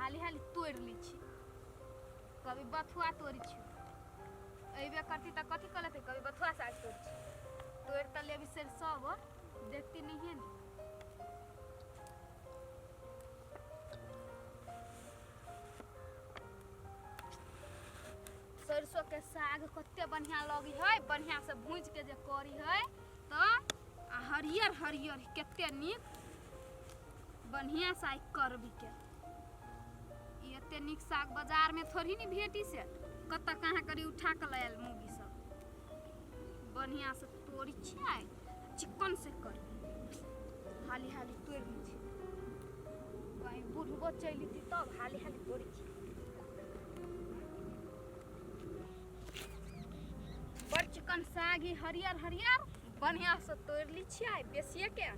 हाली हाली तोड़ ली छी कभी बथुआ तोड़ी छी अइबे करती त कथी करते कभी बथुआ साग तोड़ी छी तोड़ तले अभी से सब देखती नहीं है नी सरसों के साग कते बढ़िया लगी है बढ़िया से भूज के जे करी है तो हरियर हरियर कते नीक बढ़िया साग करबी के एते नीक साग बाजार में थोड़ी नहीं भेटी से कत कहाँ करी उठा के लायल मूगी सब बढ़िया से तोड़ी छियै चिकन से कर हाली हाली तोड़ ली छी कहीं बुढ़बो चली थी तब हाली हाली तोड़ी छी बड़ चिकन साग ही हरियर हरियर बढ़िया से तोड़ ली छियै बेसिए के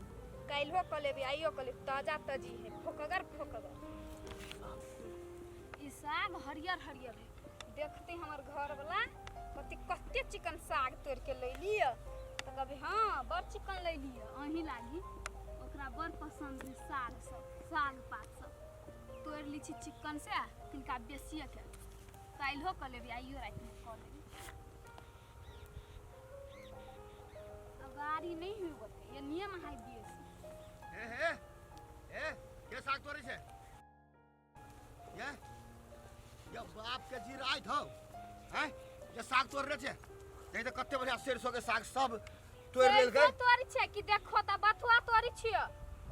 काल्हो क लेबे आइयो क लेबे ताजा ताजी है फोकगर फोकगर ई साग हरियर हरियर है देखते हमर घर वाला कते कते चिकन साग तोड़ के ले लिया तो कभी हाँ बड़ चिकन ले लिया अही लागी ओकरा बड़ पसंद है साग सब साग पात सब तोड़ ली छी चिकन से तिनका बेसिए के काल्हो क लेबे आइयो रात में क लेबे गाड़ी नहीं हुई बते ये नियम है बेसी ए के साग तोड़ी छे ये बाप के जी रात हो हैं ये साग तोड़ रे छे देख त कते बढ़िया सरसों के साग सब तोड़ लेल गए तोड़ी छे कि देखो त बथुआ तोड़ी छियो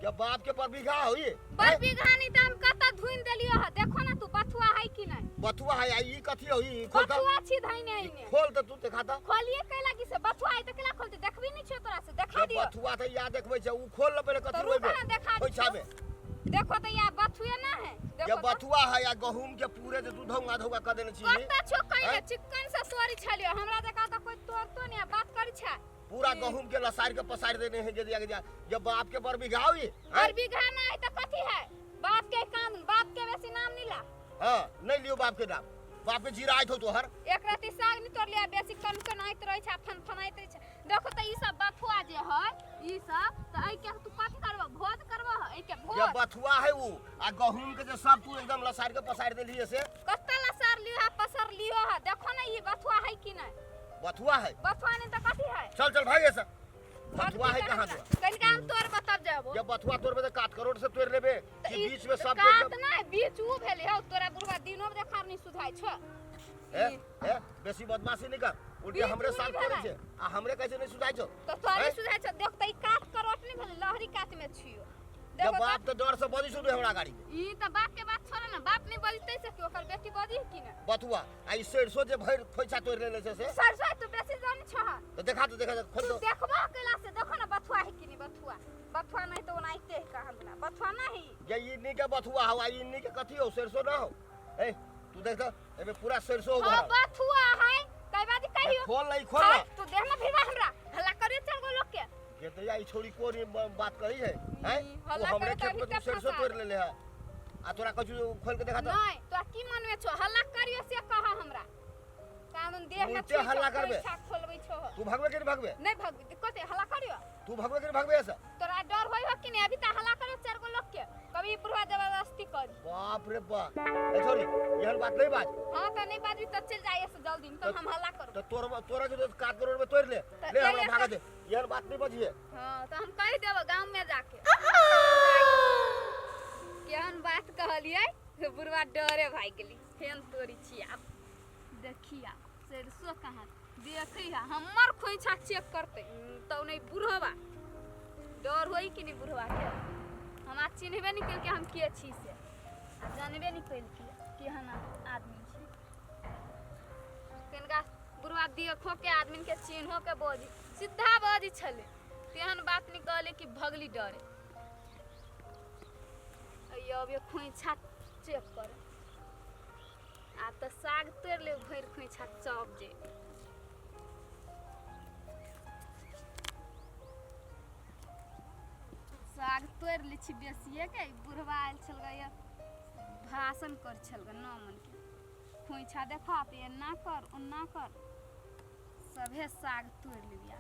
ये बाप के पर बीघा होई पर बीघा नहीं त हम कत धुइन देलियो ह देखो ना तू बथुआ है कि नहीं बथुआ है ई कथी होई खोल त बथुआ छी धइने इने खोल त तू देखा त खोलिए के लागी से बथुआ है त केला खोलते देखबी नहीं छो तोरा से देखा दियो बथुआ त या देखबै छे उ खोल ल पहले कथी होइबे होई छाबे देखो त या बथुए ना है ये बथुआ है या गहूम के पूरे जे दूधौंगा धौगा क देने छी कत छो कइले चिकन से सोरी छलियो हमरा जका त कोई तोड़तो नहीं बात करी छा पूरा गहूम के लसार के पसार देने हैं जब बाप के पर बीघा हुई और बीघा ना है तो कथी है बाप के कान बाप के वैसी नाम नहीं ला हां नहीं लियो बाप के नाम बाप के जीराइत हो तोहर एक राती साग नहीं तोड़ लिया बेसी कन कनाइत रह छ फनफनाइत रह छ देखो त ई सब बथुआ जे है ई सब त आई के तू कथी करबो भोज करबो है ई के भोज ये बथुआ है वो आ गहूम के जे सब तू एकदम लसार के पसार देलिए से कत्ता लसार लियो है पसर लियो है देखो ना ई बथुआ है कि नहीं बथुआ है बथुआ नहीं त कथी है चल भागे से बथुआ है कहां से कनी काम तोड़ बता जाबो जब बथुआ तोड़बे त काट करोड़ से तोड़ लेबे कि बीच में सब काट ना बीच उ भेले हो तोरा बुढ़वा दिनो देखार नहीं सुधाई छ ए बेसी बदमाशी नहीं कर उल्टे हमरे साथ करे छे आ हमरे कैसे नहीं सुधाई छो तो तोरे सुधाई छ देख त ई काट करोट नहीं भेले लहरी काट में छियो जब बाप तो डर से बजी सुन हमरा गाड़ी ई त बाप के बात छोड़ ना बाप नहीं बजते से कि ओकर बेटी बजी कि ना बथुआ आई सरसों जे भर खोइछा तोड़ लेले से सरसों तू बेसी जान छ तो देखा खोल तो देखबो केला से देखो ना बथुआ है कि नहीं बथुआ नहीं तो ओनाइते का हमरा बथुआ नहीं ये इन्नी के बथुआ हो आई इन्नी के कथी हो सरसों ना हो ए तू देख त एमे पूरा सरसों हो हां बथुआ है कई बात कहियो खोल नहीं खोल तू देख ना फिर हमरा हल्ला करे चल गो लोग के ये तो यार छोड़ी कोनी बात करी है हैं तू हमरे खेत में तू सरसों तोड़ लेले है आ तोरा कछु खोल के देखा त नहीं तो की मन में छो हल्ला करियो से कहा हमरा कानून देह में उल्टे हल्ला करबे खोलबै छो तू भागबे के भागबे नहीं भागबे कते हल्ला करियो तू भागबे के भागबे ऐसा तोरा डर होई हो कि नहीं अभी त हल्ला करे चार गो लोग के कभी बुढ़वा जबरदस्ती करी बाप रे बाप ए छोरी यहन बात नहीं बात हां त नहीं बात भी त चल जाए से जल्दी तो हम हल्ला करो तो तोरा के काट करोड़ में तोड़ ले हमरा भागा दे यहन बात नहीं बजिए हां तो हम कह देब गांव में जाके केहन बात कहलिए बुढ़वा डरे भाग गेली फेन तोरी छी आप देखिया सरसों कहां देखिया हमर खोइछा चेक करते तो नहीं बुढ़वा डर होई कि नहीं बुढ़वा के हम आज चिन्हबे नहीं कल के हम के छी से आ जानबे नहीं कल कि हम आदमी छी कनका बुढ़वा देखो के आदमी के चिन्हो के बोजी सीधा बोजी छले तेहन बात नहीं कहले कि भगली डरे अयो अब ये खोइछा चेक कर आ त साग तोड़ ले भर खोइछा चौक जे साग तोड़ ली छी बेसिए के बुढ़वा आयल छल गया भाषण कर छल ग न मन के खोइछा देखा त एना कर ओना कर सभे साग तोड़ लिया।